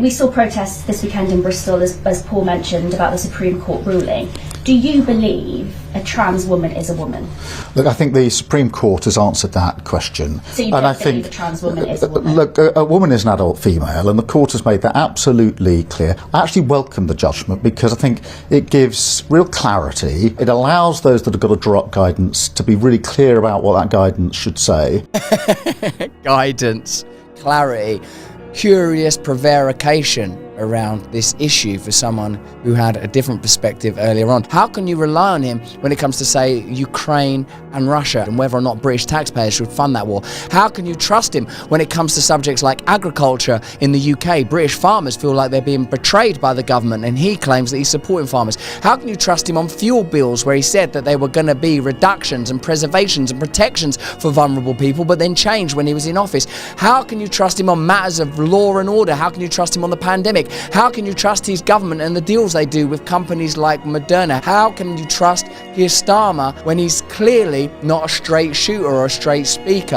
We saw protests this weekend in Bristol, as Paul mentioned, about the Supreme Court ruling. Do you believe a trans woman is a woman? Look, I think the Supreme Court has answered that question. So you don't believe a trans woman is a woman? Look, a woman is an adult female, and the court has made that absolutely clear. I actually welcome the judgment because I think it gives real clarity. It allows those that have got to draw up guidance to be really clear about what that guidance should say. Guidance, clarity, curious prevarication around this issue for someone who had a different perspective earlier on. How can you rely on him when it comes to, say, Ukraine and Russia and whether or not British taxpayers should fund that war? How can you trust him when it comes to subjects like agriculture in the UK? British farmers feel like they're being betrayed by the government, and he claims that he's supporting farmers. How can you trust him on fuel bills, where he said that there were going to be reductions and preservations and protections for vulnerable people, but then changed when he was in office? How can you trust him on matters of law and order? How can you trust him on the pandemic? How can you trust his government and the deals they do with companies like Moderna? How can you trust Keir Starmer when he's clearly not a straight shooter or a straight speaker?